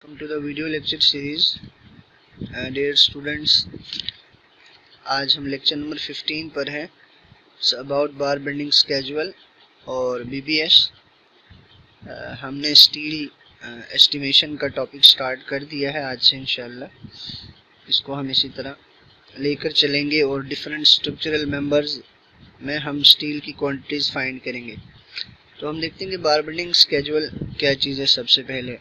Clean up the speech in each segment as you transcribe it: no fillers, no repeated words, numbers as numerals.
Welcome to the video lecture series, dear students. आज हम lecture number 15 पर हैं अबाउट बार बेंडिंग स्केजुअल और BBS. हमने स्टील एस्टिमेशन का टॉपिक स्टार्ट कर दिया है आज से इंशाल्लाह. इसको हम इसी तरह लेकर चलेंगे और डिफरेंट स्ट्रक्चरल मेंबर्स में हम स्टील की क्वांटिटीज़ फाइंड करेंगे. तो हम देखते हैं कि बार बेंडिंग स्केजुअल क्या चीज़ है. सबसे पहले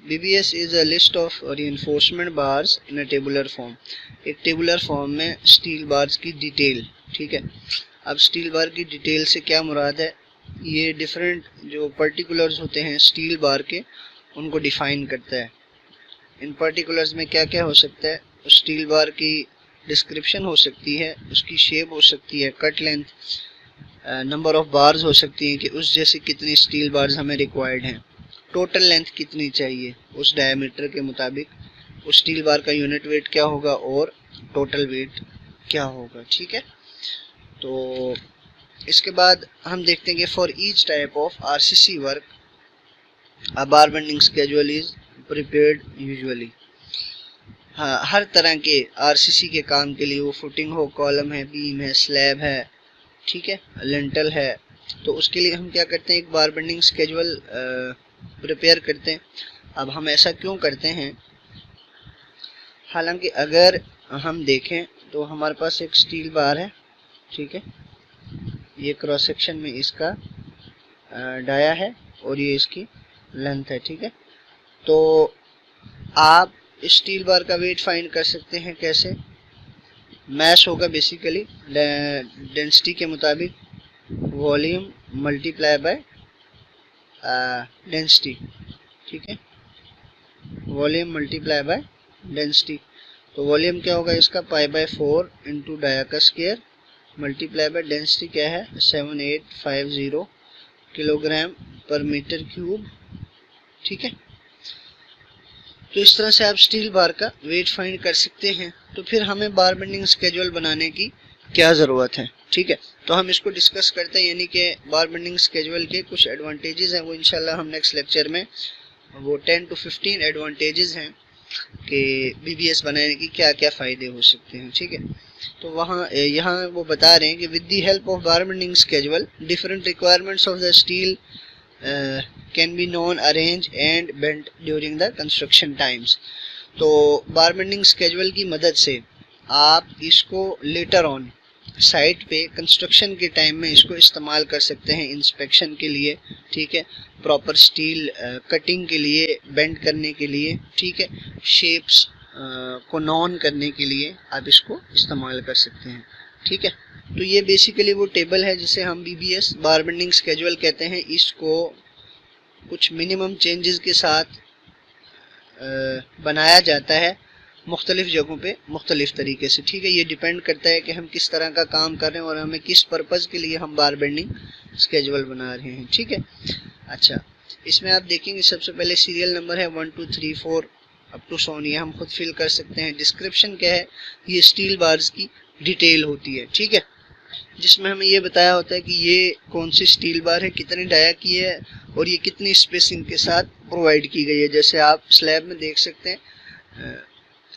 BBS is a list of reinforcement bars in a tabular form. एक टेबुलर फॉर्म में स्टील बार्स की डिटेल. ठीक है, अब स्टील बार की डिटेल से क्या मुराद है, ये डिफरेंट जो पर्टिकुलर्स होते हैं स्टील बार के उनको डिफाइन करता है. इन पर्टिकुलर्स में क्या क्या हो सकता है, स्टील बार की डिस्क्रिप्शन हो सकती है, उसकी शेप हो सकती है, cut length, number of bars हो सकती हैं कि उस जैसे कितनी स्टील बार्स हमें रिक्वायर्ड हैं, टोटल लेंथ कितनी चाहिए उस डायमीटर के मुताबिक, उस स्टील बार का यूनिट वेट क्या होगा और टोटल वेट क्या होगा. ठीक है, तो इसके बाद हम देखते हैं कि for each type of RCC work a bar bending schedule is prepared usually. हाँ, हर तरह के RCC के काम के लिए, वो फुटिंग हो, कॉलम है, बीम है, स्लैब है, ठीक है, लिंटल है, तो उसके लिए हम क्या करते हैं, एक बार बेंडिंग स्केजुअल प्रिपेयर करते हैं. अब हम ऐसा क्यों करते हैं, हालांकि अगर हम देखें तो हमारे पास एक स्टील बार है. ठीक है, ये क्रॉस सेक्शन में इसका डाया है और ये इसकी लेंथ है. ठीक है, तो आप स्टील बार का वेट फाइंड कर सकते हैं कैसे, मैश होगा बेसिकली डेंसिटी के मुताबिक, वॉल्यूम मल्टीप्लाई बाय डेंसिटी. ठीक है, वॉल्यूम मल्टीप्लाई बाय डेंसिटी. तो वॉल्यूम क्या होगा इसका, π/4 इंटू डाया का स्क्वायर मल्टीप्लाई बाय डेंसिटी क्या है 7850 किलोग्राम पर मीटर क्यूब. ठीक है, तो इस तरह से आप स्टील बार का वेट फाइंड कर सकते हैं. तो फिर हमें बार बेंडिंग स्केजुअल बनाने की क्या ज़रूरत है. ठीक है, तो हम इसको डिस्कस करते हैं, यानी कि बार बेंडिंग स्केजुअल के कुछ एडवांटेजेस हैं, वो इंशाल्लाह हम नेक्स्ट लेक्चर में, वो 10 to 15 एडवांटेजेस हैं कि BBS बनाने की क्या क्या फ़ायदे हो सकते हैं. ठीक है, तो यहाँ वो बता रहे हैं कि with the help of bar bending schedule different requirements of the steel can be known, arrange and bent during the construction times. तो बार बेंडिंग स्केजुअल की मदद से आप इसको लेटर ऑन साइट पे कंस्ट्रक्शन के टाइम में इसको इस्तेमाल कर सकते हैं इंस्पेक्शन के लिए. ठीक है, प्रॉपर स्टील कटिंग के लिए, बेंड करने के लिए, ठीक है, शेप्स को नॉन करने के लिए आप इसको इस्तेमाल कर सकते हैं. ठीक है, तो ये बेसिकली वो टेबल है जिसे हम BBS बार बेंडिंग स्केजुअल कहते हैं. इसको कुछ मिनिमम चेंजेस के साथ बनाया जाता है मुख्तलिफ जगहों पे मुख्तलिफ तरीके से. ठीक है, ये डिपेंड करता है कि हम किस तरह का काम कर रहे हैं और हमें किस पर्पज़ के लिए हम बार बेंडिंग स्केजुअल बना रहे हैं. ठीक है, अच्छा, इसमें आप देखेंगे सबसे पहले सीरियल नंबर है 1 2 3 4 अप टू सोन, ये हम खुद फिल कर सकते हैं. डिस्क्रिप्शन क्या है, ये स्टील बार्स की डिटेल होती है. ठीक है, जिसमें हमें ये बताया होता है कि ये कौन सी स्टील बार है, कितने डाया की है और ये कितनी स्पेसिंग के साथ प्रोवाइड की गई है. जैसे आप स्लैब में देख सकते हैं,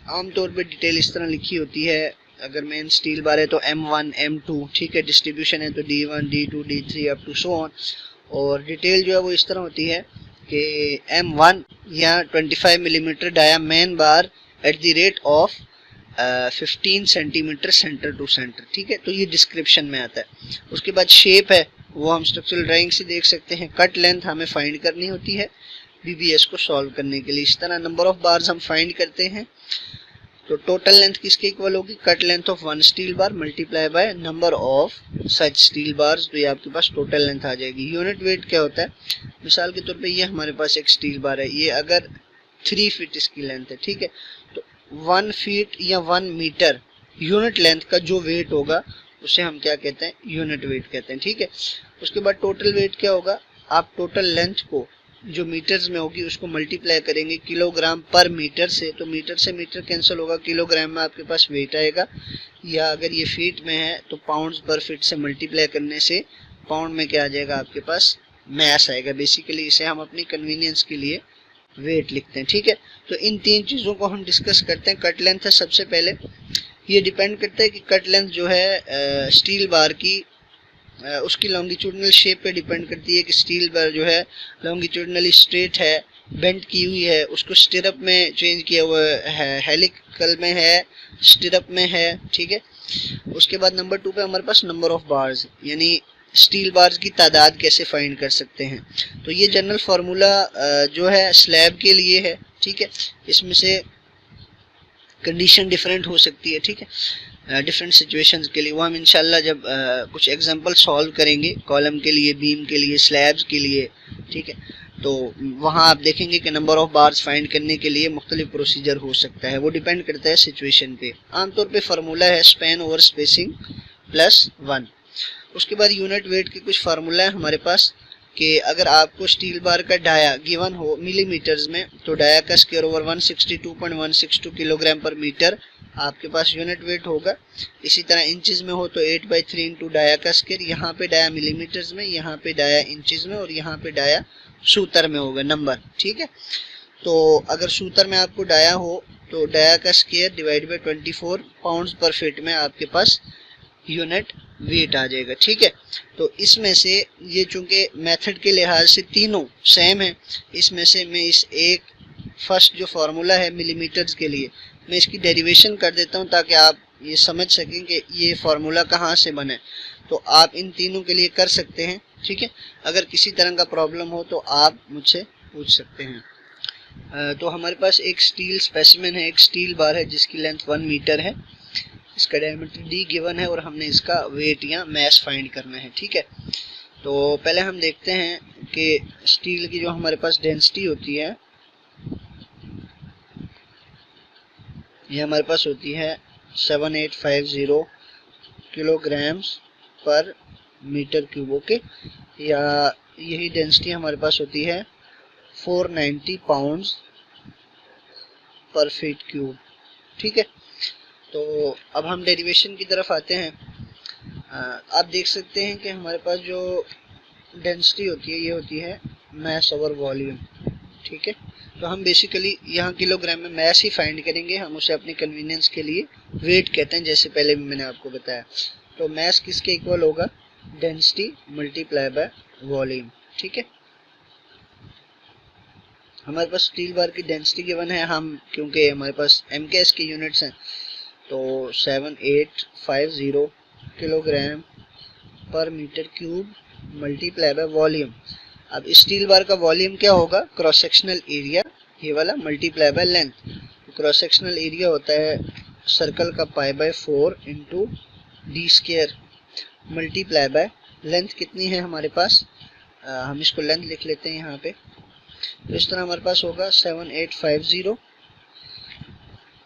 आमतौर पे डिटेल इस तरह लिखी होती है. अगर मेन स्टील बार है तो M1 M2, ठीक है, डिस्ट्रीब्यूशन है तो D1 D2 D3 up to so on. और डिटेल जो है वो इस तरह होती है कि M1 या 25 millimetre dia main bar at the rate of 15 centimetre centre to centre. ठीक है, तो ये डिस्क्रिप्शन में आता है. उसके बाद शेप है वो हम स्ट्रक्चरल ड्राइंग से देख सकते हैं. कट लेंथ हमें फाइंड करनी होती है BBS को सॉल्व करने के लिए. इस तरह नंबर ऑफ बार्स हम फाइंड करते हैं. तो टोटल लेंथ किसके इक्वल होगी, cut length of one steel bar multiply by number of such steel bars, तो ये आपके पास टोटल लेंथ आ जाएगी. यूनिट वेट क्या होता है, मिसाल के तौर पे ये हमारे पास एक स्टील बार है, ये अगर 3 फीट इसकी लेंथ है, ठीक है, तो 1 फीट या 1 मीटर यूनिट लेंथ का जो वेट होगा उसे हम क्या कहते हैं, यूनिट वेट कहते हैं. ठीक है, उसके बाद टोटल वेट क्या होगा, आप टोटल लेंथ को जो मीटर्स में होगी उसको मल्टीप्लाई करेंगे किलोग्राम पर मीटर से, तो मीटर से मीटर कैंसिल होगा, किलोग्राम में आपके पास वेट आएगा. या अगर ये फीट में है तो पाउंड्स पर फीट से मल्टीप्लाई करने से पाउंड में क्या आ जाएगा आपके पास, मैस आएगा. बेसिकली इसे हम अपनी कन्वीनियंस के लिए वेट लिखते हैं। ठीक है, तो इन तीन चीज़ों को हम डिस्कस करते हैं। कट लेंथ है सबसे पहले, ये डिपेंड करता है कि कट लेंथ जो है स्टील बार की उसकी लॉन्गिट्यूडनल शेप पे डिपेंड करती है कि स्टील बार जो है लॉन्गिट्यूडनली स्ट्रेट है, बेंड की हुई है, उसको स्टिरअप में चेंज किया हुआ है, हेलिकल में है, स्टिरअप में है। ठीक है, उसके बाद नंबर 2 पे हमारे पास नंबर ऑफ बार्स, यानी स्टील बार्स की तादाद कैसे फाइंड कर सकते हैं। तो ये जनरल फार्मूला जो है स्लैब के लिए है। ठीक है, इसमें से कंडीशन डिफरेंट हो सकती है। ठीक है, डिफरेंट सिचुएशंस के लिए, वो हम इंशाल्लाह जब कुछ एग्जांपल सॉल्व करेंगे कॉलम के लिए, बीम के लिए, स्लैब्स के लिए। ठीक है, तो वहाँ आप देखेंगे कि नंबर ऑफ बार्स फाइंड करने के लिए मुख्तलिफ प्रोसीजर हो सकता है, वो डिपेंड करता है सिचुएशन पे। आमतौर पे फार्मूला है स्पैन ओवर स्पेसिंग प्लस 1। उसके बाद यूनिट वेट के कुछ फार्मूला है हमारे पास कि अगर आपको स्टील बार का डाया गिवन हो मिलीमीटर्स में, तो डाया का स्क्वायर ओवर 162.162 किलोग्राम पर मीटर आपके पास यूनिट वेट होगा। इसी तरह इंचेस में हो तो 8/3 इंटू डाया का स्क्वायर, यहाँ पे डाया मिलीमीटर्स में, यहाँ पे डाया इंचेस में, और यहाँ पे डाया सूत्र में होगा नंबर। ठीक है, तो अगर सूत्र में आपको डाया हो तो डाया का स्क्वायर डिवाइड बाई 24 पाउंड्स पर फीट में आपके पास यूनिट वेट आ जाएगा। ठीक है, तो इसमें से ये चूंकि मेथड के लिहाज से तीनों सेम है, इसमें से मैं इस एक फर्स्ट जो फार्मूला है मिलीमीटर्स के लिए, मैं इसकी डेरिवेशन कर देता हूं ताकि आप ये समझ सकें कि ये फार्मूला कहाँ से बने। तो आप इन तीनों के लिए कर सकते हैं। ठीक है, अगर किसी तरह का प्रॉब्लम हो तो आप मुझसे पूछ सकते हैं। तो हमारे पास एक स्टील स्पेसिमेन है, एक स्टील बार है जिसकी लेंथ 1 मीटर है, इसका डायमीटर d गिवन है और हमने इसका वेट या मास फाइंड करना है। ठीक है, तो पहले हम देखते हैं कि स्टील की जो हमारे पास डेंसिटी होती है, ये हमारे पास होती है 7850 किलोग्राम्स पर मीटर क्यूब। ओके, या यही डेंसिटी हमारे पास होती है 490 पाउंड्स पर फीट क्यूब। ठीक है, तो अब हम डेरिवेशन की तरफ आते हैं। आप देख सकते हैं कि हमारे पास जो डेंसिटी होती है ये होती है मास ओवर वॉल्यूम। ठीक है, तो हम बेसिकली यहाँ किलोग्राम में मास ही फाइंड करेंगे, हम उसे अपनी कन्वीनियंस के लिए वेट कहते हैं, जैसे पहले भी मैंने आपको बताया। तो मास किसके इक्वल होगा, डेंसिटी मल्टीप्लाई बाय वॉल्यूम। ठीक है, हमारे पास स्टील बार की डेंसिटी गिवन है, हम क्योंकि हमारे पास MKS के यूनिट्स हैं तो 7850 किलोग्राम पर metre cube multiply by volume. अब स्टील बार का वॉल्यूम क्या होगा, क्रॉस सेक्शनल एरिया ये वाला multiply by length. Cross sectional area होता है सर्कल का π/4 into D square multiply by length कितनी है हमारे पास, हम इसको लेंथ लिख लेते हैं यहाँ पे। तो इस तरह हमारे पास होगा 7850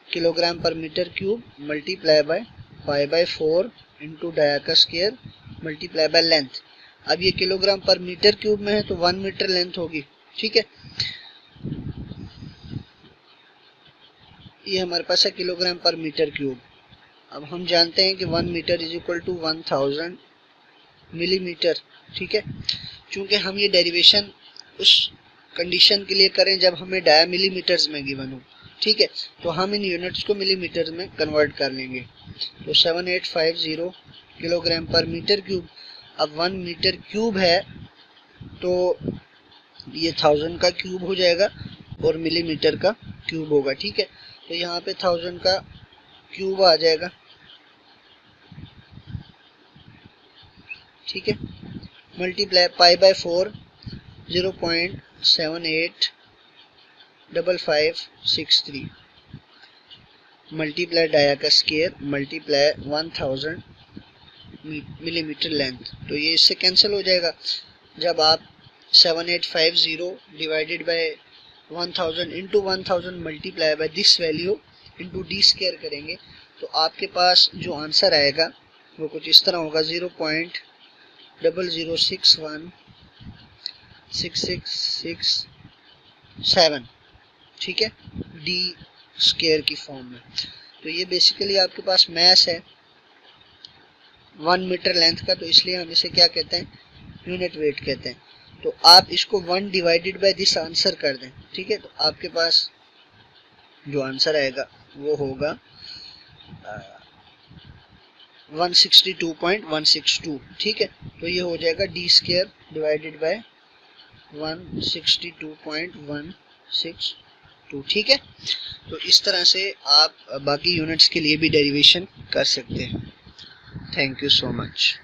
किलोग्राम पर metre cube multiply by π/4 into dia का स्क्वायर मल्टीप्लाई बाय लेंथ। अब ये किलोग्राम पर मीटर क्यूब में है तो 1 मीटर लेंथ होगी। ठीक है, ये हमारे पास है किलोग्राम पर मीटर क्यूब। अब हम जानते हैं कि 1 metre is equal to 1000 millimetre. ठीक है, चूंकि हम ये डेरिवेशन उस कंडीशन के लिए करें जब हमें डाया मिलीमीटर्स में गिवन हो। ठीक है, तो हम इन यूनिट्स को मिलीमीटर में कन्वर्ट कर लेंगे। तो 7850 किलोग्राम पर मीटर क्यूब, अब 1 मीटर क्यूब है तो ये 1000 का क्यूब हो जाएगा और मिलीमीटर का क्यूब होगा। ठीक है, तो यहाँ पे 1000 का क्यूब आ जाएगा। ठीक है, मल्टीप्लाई π/4 0.785563 मल्टीप्लाई डाया का स्क्वायर मल्टीप्लाई 1000 मिलीमीटर लेंथ। तो ये इससे कैंसिल हो जाएगा। जब आप 7850 divided by 1000 into 1000 multiply by this value into D square करेंगे तो आपके पास जो आंसर आएगा वो कुछ इस तरह होगा 0.00616667। ठीक है, डी स्क्वायर की फॉर्म में। तो ये बेसिकली आपके पास मास है 1 मीटर लेंथ का, तो इसलिए हम इसे क्या कहते हैं, यूनिट वेट कहते हैं। तो आप इसको 1 डिवाइडेड बाय दिस आंसर कर दें, ठीक है। तो आपके पास जो आंसर आएगा वो होगा 162.162, ठीक है। तो ये हो जाएगा d स्क्वायर डिवाइडेड बाय 162.162, ठीक है। तो इस तरह से आप बाकी यूनिट्स के लिए भी डेरिवेशन कर सकते हैं। Thank you so much.